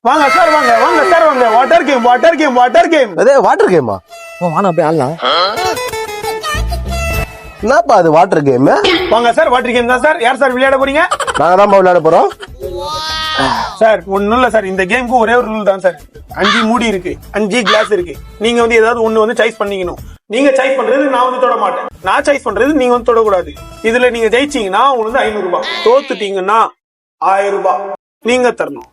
வாங்க சார் வாங்க வாங்க சார் வாங்க water game water game water game. அதே வாட்டர் கேமா? வாண்ணா போய் ஆடலாம். என்னப்பா அது வாட்டர் கேம்? வாங்க சார் வாட்டர் கேம் தான் சார். யார் சார் விளையாட போறீங்க? நாங்க தான் விளையாட போறோம் சார். ஒண்ணும் இல்ல சார், இந்த கேமுக்கு ஒரே ஒரு ரூல் தான் சார். 5 மூடி இருக்கு, 5 கிளாஸ் இருக்கு. நீங்க வந்து ஏதாவது ஒண்ணு சாய்ஸ் பண்ணிக்கணும். நீங்க சாய்ஸ் பண்றது நான் வந்து தொட மாட்டேன், நான் சாய்ஸ் பண்றது நீங்க வந்து தொடக்கூடாது. இதுல நீங்க ஜெயிச்சீங்கன்னா உங்களுக்கு 500 ரூபாய், தோத்துட்டீங்கன்னா 1000 ரூபாய் நீங்க தரணும்.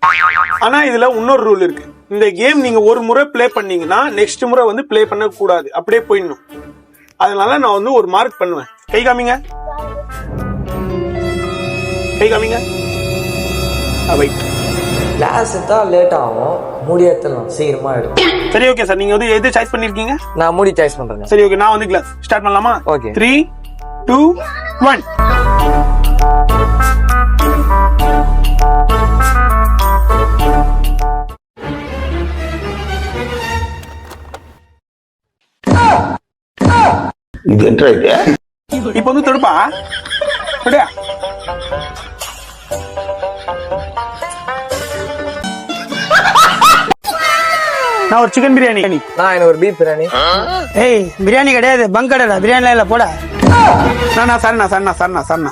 ஆனா இதுல இன்னொரு ரூல் இருக்கு. இந்த கேம் நீங்க ஒரு முறை பிளே பண்ணீங்கன்னா நெக்ஸ்ட் முறை வந்து பிளே பண்ண கூடாது, அப்படியே போயிடணும். அதனால நான் வந்து ஒரு மார்க் பண்ணுவேன். கை காமிங்க, கை காமிங்க. கிளாஸ் தான் லேட் ஆகும், முடியத்தலாம் சீக்கிரமா எடுக்கும். சரி ஓகே சார், நீங்க வந்து எது சாய்ஸ் பண்ணிருக்கீங்க? நான் மூடி சாய்ஸ் பண்றேன். சரி ஓகே, நான் வந்து கிளாஸ் ஸ்டார்ட் பண்ணலாமா? ஓகே. 3 2 1. இது என்ன இது? இப்ப வந்து தொடுப்பா அப்படியா? நான் ஒரு சிக்கன் பிரியாணி. நான் எனக்கு ஒரு பீஃப் பிரியாணி. ஏய் பிரியாணி கிடையாது, பங்க் கடைடா. பிரியாணி இல்ல போட. நான் சரணா.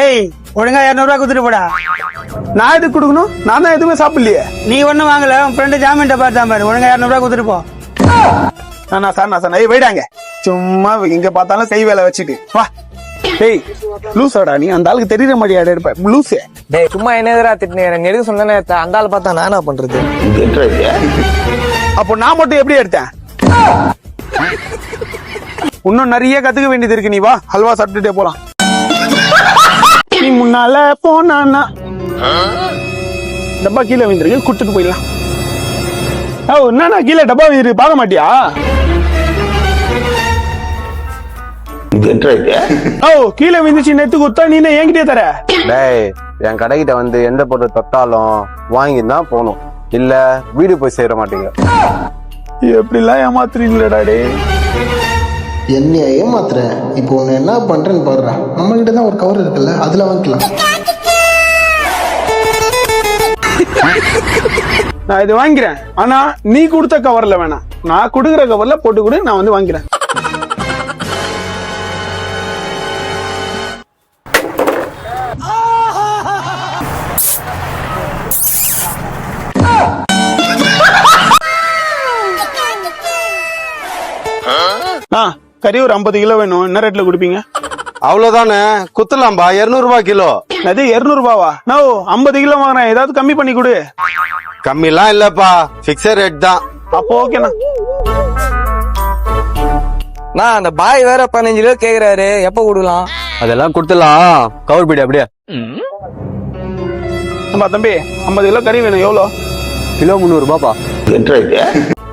ஏய் ஒழுங்கா 200 ரூபாய் குடுத்துட்டு போடா. நான் எதுக்கு கொடுக்கணும்? நான் தான் எதுவுமே சாப்பிடலையே. நீ ஒண்ணும் வாங்கல, உன் ஃப்ரெண்டு ஜாமீன் பார்த்தா பாரு. ஒழுங்கா 200 ரூபாய் குடுத்துட்டு போ. சரணா. ஏய் வைடாங்க, சும்மா இங்க பார்த்தாலும் கை வேலை வச்சுட்டு வா. டேய் லூசாடா நீ, அந்த ஆளுக்கு தெரியற மாதிரி எடுப்ப லூசே. டேய் சும்மா என்னதுடா திட்டினேன், எதுக்கு சொன்னேனே அந்த ஆள் பார்த்தா நான் என்ன பண்றது? இது என்ன இது? அப்போ நான் மட்டும் எப்படி எடுத்தேன்? இன்னும் நிறைய கத்துக்க வேண்டியது இருக்கு. நீ வா, ஹல்வா சாப்பிட்டுட்டே போலாம். நீ முன்னால போனா டப்பா கீழே விழுந்திருக்கு, குடுத்துட்டு போயிடலாம். ஓ என்னன்னா கீழே டப்பா விழுந்து பார்க்க மாட்டியா? இது என்ன இது? ஓ கீழே விழுந்துச்சு, நெத்து குத்தா நீ என்கிட்டயே தர. டேய் என் கடைகிட்ட வந்து எந்த பொருள் தொட்டாலும் வாங்கி தான் போகணும், இல்ல வீடு போய் சேர மாட்டீங்க. எப்படிலாம் ஏமாத்துறீங்களா டே? என்னைய ஏமாத்துற? இப்போ ஒன்னு என்ன பண்றேன்னு பாடுறா. நம்ம கிட்ட தான் ஒரு கவர் இருக்குல்ல, அதுல வாங்கிக்கலாம். நான் இது வாங்கிறேன், ஆனா நீ கொடுத்த கவர்ல வேணாம், நான் கொடுக்குற கவர்ல போட்டு கொடு, நான் வந்து வாங்கிறேன். கறி ஒரு 50 கிலோ வேணும். என்ன ரேட்ல கொடுப்பீங்க? அவ்வளவுதானே, குத்துலாம்பா. 200 ரூபாய் கிலோ. அது 200 ரூபாவா? நான் 50 கிலோ வாங்குறேன், ஏதாவது கம்மி பண்ணி கொடு. கம்மிலாம் இல்லப்பா, பிக்ஸட் ரேட் தான். அப்போ ஓகேண்ணா. நான் அந்த பாய் வேற 15 கிலோ கேக்குறாரு, எப்ப கொடுக்கலாம்? அதெல்லாம் கொடுத்துலாம், கவர் பீடி அப்படியே. நம்ம தம்பி 50 கிலோ கறி வேணும். எவ்வளோ கிலோ? 300 ரூபாப்பா.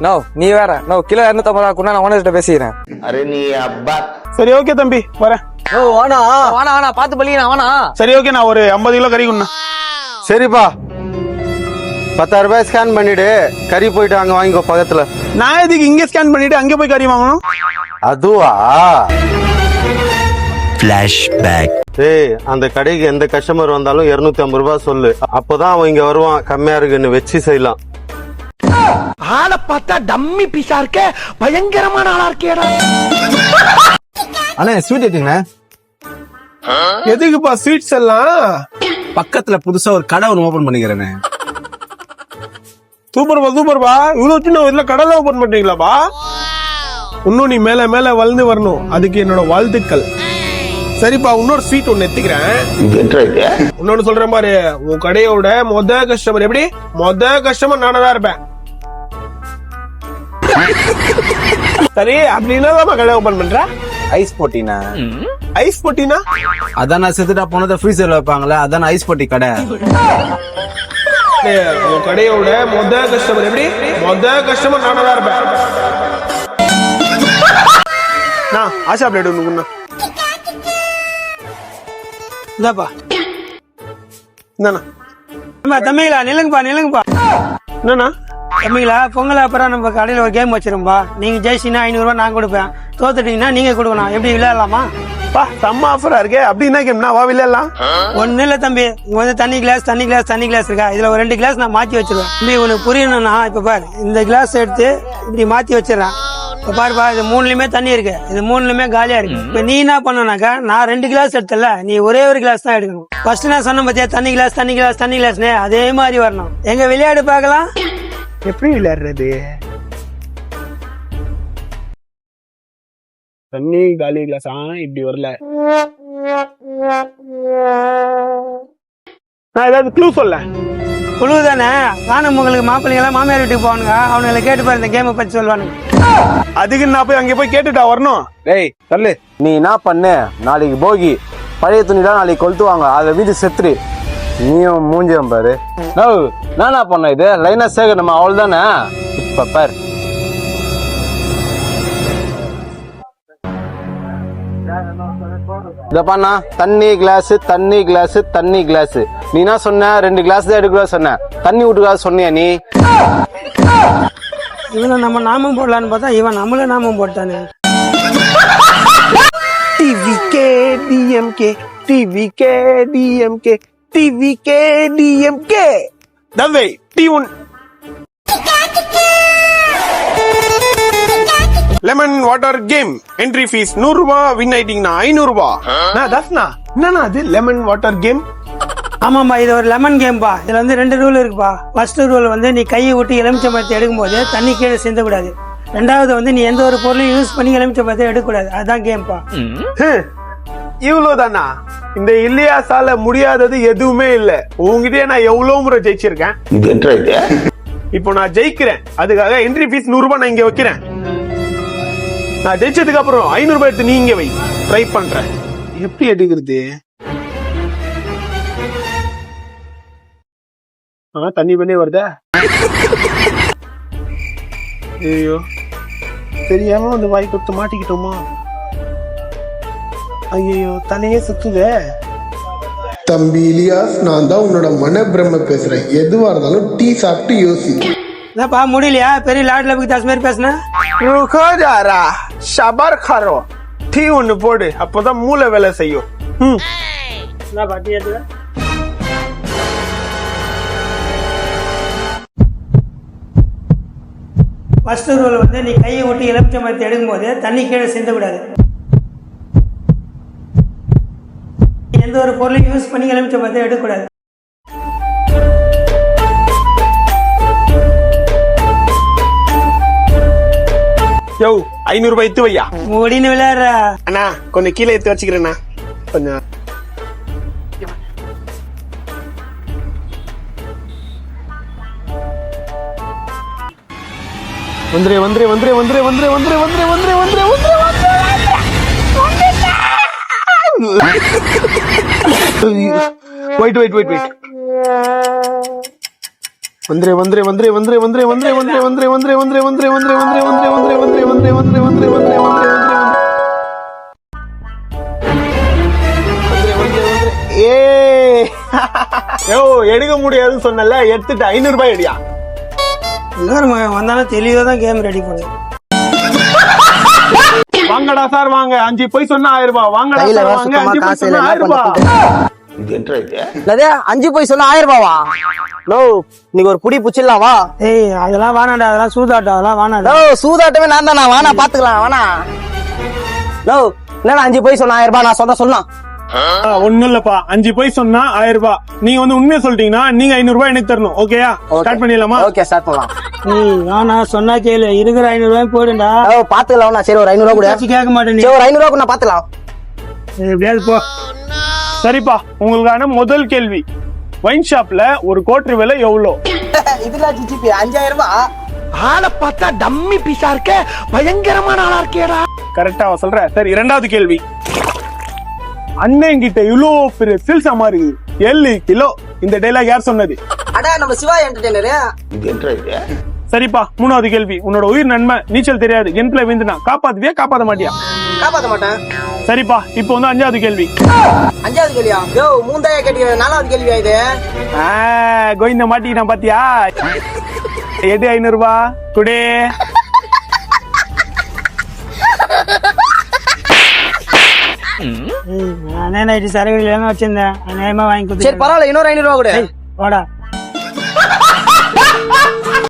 நோ நீ வேற. நோ கிலோ 250 ரூபா கூட, நான் ஓனர்கிட்ட பேசிக்கிறேன். அரே நீ அப்பா. சரி ஓகே தம்பி, வரேன். ஓ வாணா பாத்து பள்ளியா வாணா. சரி ஓகே, நான் ஒரு 50 கிலோ கறி கொண்டா. சரிப்பா, 10,000 ரூபாய் ஸ்கேன் பண்ணிடு, கறி போயிட்டு அங்க வாங்கிக்கோ பக்கத்துல. நான் எதுக்கு இங்க ஸ்கேன் பண்ணிட்டு அங்க போய் கறி வாங்கணும்? அதுவா? Flashback. ஏய் அந்த கடைக்கு எந்த கஸ்டமர் வந்தாலும் 250 ரூபாய் சொல்லு, அப்பதான் அவன் இங்க வருவான். கம்மியா இருக்குன்னு வச்சு செய்யலாம். ஆளை பார்த்தா டம்மி பீஸா இருக்க, பயங்கரமான ஆளா இருக்கேடா. அண்ணே ஸ்வீட் எடுத்துங்கண்ணே. எதுக்குப்பா ஸ்வீட்ஸ் எல்லாம்? பக்கத்துல புதுசா ஒரு கடை ஒன்று ஓபன் பண்ணிக்கிறேண்ணே. சூப்பர்பா. இவ்வளவு சின்ன இதுல கடலை ஓபன் பண்றீங்களாப்பா? இன்னும் நீ மேல மேல வளர்ந்து வரணும், அதுக்கு என்னோட வாழ்த்துக்கள். சரிப்பா, இன்னொரு ஸ்வீட் ஒன்னு எடுத்துக்கிறேன். இன்னொன்னு சொல்றேன் பாரு, உன் கடையோட கஸ்டமர் எப்படி? கஸ்டமர் நானா தான் இருப்பேன். சரி அப்படின்னா கடை ஓபன் பண்ற? ஐஸ் போட்டினா? ஐஸ் போட்டினா? அதான் நான் செத்துட்டா போனதை ஃப்ரீசர்ல வைப்பாங்களே, அதான் ஐஸ் போட்டி கடை. உன் கடையோட கஸ்டமர் எப்படி? கஸ்டமர் நானா தான் இருப்பேன். நான் ஆஷா பிளேட் ஒண்ணு. இந்தாப்பா. என்னண்ணா? தம்பிங்களா நில்லுங்கப்பா. என்னண்ணா? தம்பிங்களா பொங்கல் அப்புறம் நம்ம கடையில ஒரு கேம் வச்சிருப்பா. நீங்க ஜெயிச்சிங்கன்னா 500 ரூபாய் நான் கொடுப்பேன், தோத்துட்டீங்கன்னா நீங்க கொடுக்கணும். எப்படி விளையாடலாமா? பா செம்ம ஆஃபரா இருக்கே. அப்படி என்ன கேம்னா வா விளையாடலாம். ஒண்ணு இல்ல தம்பி, இங்க வந்து தண்ணி கிளாஸ் இருக்கா, இதுல ஒரு 2 கிளாஸ் நான் மாத்தி வச்சிருவேன். தம்பி உனக்கு புரியணும்னா இப்ப பாரு, இந்த கிளாஸ் எடுத்து இப்படி மாத்தி வச்சிடறேன். இப்ப பாருப்பா, இது 3லயுமே தண்ணி இருக்கு, இது 3லயுமே காலியா இருக்கு. இப்ப நீ என்ன பண்ணனாக்கா, நான் 2 கிளாஸ் எடுத்தல, நீ ஒரே ஒரு கிளாஸ் தான் எடுக்கணும். ஃபர்ஸ்ட் நான் சொன்ன பாத்தியா, தண்ணி கிளாஸ்னே அதே மாதிரி வரணும். எங்க விளையாடு பார்க்கலாம். எப்படி விளையாடுறது? தண்ணி காலி கிளாஸ் இப்படி வரல. நான் ஏதாவது க்ளூ சொல்ல. குழு தானே, நானும் உங்களுக்கு மாப்பிள்ளைங்க எல்லாம் மாமியார் வீட்டுக்கு போவானுங்க, அவனுங்களை கேட்டு பாரு இந்த கேமை பத்தி சொல்லுவானுங்க. அதுக்கு நான் போய் அங்கே போய் கேட்டுட்டா வரணும். டேய் சொல்லு, நீ என்ன பண்ணு, நாளைக்கு போகி பழைய துணிலாம் நாளைக்கு கொளுத்துவாங்க, அதை வீடு செத்துரு. நீயும் மூஞ்சியம் பாரு. நானா பண்ண இது லைனா சேகரணுமா, அவள் தானே. இப்ப பாரு, இத பண்ணா தண்ணி கிளாஸ் நீ என்ன சொன்ன, 2 கிளாஸ் தான் எடுக்க சொன்ன, தண்ணி விட்டுக்காது சொன்னியா நீ? இவனை நம்ம நாமம் போடலான்னு பார்த்தா இவன் நம்மள நாமம் போட்டானே. டிவிகே தம்பி T1 lemon water game. Entry fees 100 ரூபாய், வின் ஆயிட்டீங்கன்னா 500 ரூபாய். என்னன்னா அது லெமன் வாட்டர் கேம்? ஆமாம்பா, இது ஒரு லெமன் கேம்பா. இதுல வந்து 2 ரூல் இருக்குப்பா. ஃபர்ஸ்ட் ரூல் வந்து நீ கையை விட்டு எலுமிச்சம்பழத்தை எடுக்கும் போது தண்ணி கீழே சிந்தக்கூடாது. 2வது வந்து நீ எந்த ஒரு பொருளையும் யூஸ் பண்ணி எலுமிச்சம்பழத்தை எடுக்கக்கூடாது. அதுதான் கேம்பா. இவ்வளவுதானா? இந்த இல்லையாசால முடியாதது எதுவுமே இல்ல. உங்ககிட்டயே நான் எவ்வளவு முறை ஜெயிச்சிருக்கேன். இப்போ நான் ஜெயிக்கிறேன், அதுக்காக என்ட்ரி ஃபீஸ் 100 ரூபாய் நான் இங்க வைக்கிறேன். நான் ஜெயிச்சதுக்கு அப்புறம் 500 ரூபாய் எடுத்து நீ இங்க வை. ட்ரை பண்றேன். எப்படி எடுக்கிறது? தண்ணி பண்ணி வருதா? ஐயோ, தெரியாம அந்த வாய் கொடுத்து மாட்டிக்கிட்டோமா? ஐயோ, தலையே சுத்துதே. தம்பி இலியாஸ், நான் தான் உன்னோட மனப்பிரம பேசுறேன். எதுவா இருந்தாலும் டீ சாப்பிட்டு யோசி. என்னப்பா முடியலையா? பெரிய லாட்ல போய் தாஸ் மாதிரி பேசுனேன். ஷபர் கரோ டீ ஒண்ணு போடு, அப்பதான் மூளை வேலை செய்யும். என்னப்பா டீ எடுத்து? ஃபர்ஸ்ட் ரூல் வந்து நீ கையை விட்டு எலுமிச்சம்பழத்தை எடுக்கும் போது தண்ணி கீழே சிந்தக்கூடாது. எந்த ஒரு பொருளையும் யூஸ் பண்ணி எலுமிச்சம்பழத்தை எடுக்கக்கூடாது. யோ, 500 ரூபாய் எடுத்து வையா. முடின்னு விளையாடுற அண்ணா, கொஞ்சம் கீழே எடுத்து வச்சுக்கிறேண்ணா. கொஞ்சம் எடுக்க முடியாதுன்னு சொன்னல, எடுத்துட்டு 500 ரூபாய் எடுயா. இன்னொரு வந்தாலும் தெளிவாதான் கேம் ரெடி பண்ணு. வாங்கடா சார் வாங்க, 5 போய் சொன்னா 1000 ரூபாய். வாங்கடா சார் வாங்க, 5 போய் சொன்னா 1000 ரூபாய். 5 போய் சொன்னா 1000 ரூபாவா? நோ, நீங்க ஒரு புடி புச்சிடலாம் வா. ஏய், அதெல்லாம் வானாடா, அதெல்லாம் சூதாட்டம், அதெல்லாம் வானாடா. நோ, சூதாட்டமே நான் தானா? வானா பாத்துக்கலாம், வானா. நோ, இல்ல 5 போய் சொன்னா 1000 ரூபாய், நான் சொன்னா ஒண்ணும் இல்லப்பா, 5 போய் சொன்னா 1000 ரூபாய். நீங்க வந்து உண்மையை சொல்லிட்டீங்கன்னா நீங்க 500 ரூபாய் எனக்கு தரணும். ஓகேயா? ஸ்டார்ட் பண்ணிடலாமா? ஓகே, ஸ்டார்ட் பண்ணலாம். வானா சொன்னா கேளு, இருக்கிற 500 ரூபாய் போடுண்டா. பாத்துக்கலாம். சரி, ஒரு 500 ரூபாய் கூட கேட்க மாட்டேன். ஒரு 500 ரூபாய் கூட பாத்துக்கலாம். எப்படியாவது போ. சரிப்பா, உங்களுக்கான முதல் கேள்வி. வைன் ஷாப்ல ஒரு கோட்டரி விலை எவ்வளோ? இதுல ஜிஜிபி 5000 ரூபாய். ஆளை பார்த்தா டம்மி பீஸா இருக்க, பயங்கரமான ஆளா இருக்கேடா. கரெக்டா சொல்ற. சரி, 2வது கேள்வி. அண்ணன் கிட்ட இவ்வளோ பெரிய சில்சா மாதிரி 7 கிலோ. இந்த டைலாக் யார் சொன்னது? அட, நம்ம சிவா என்டர்டெய்னர். சரிப்பா, 3வது கேள்வி. உன்னோட உயிர் நன்மை நீச்சல் தெரியாது, கிணத்துல விழுந்துனா காப்பாத்துவியா காப்பாத்த மாட்டியா? காப்பாத்த மாட்டேன். சரிப்பா, இப்போ வந்து 5வது கேள்வி. 5வது கேள்வியா? யோ, 3 கேள்வி, 4வது கேள்வியா இது? கோவிந்த மாட்டிக்கிட்டான் பாத்தியா? எடு 500 ரூபாய் குடே. நானே நைட்டு சரக்கு இல்லைன்னு வச்சிருந்தேன் நேரமா வாங்கி சரி கொடுத்து பரவாயில்ல இன்னொரு 500 ரூபா கூட வாடா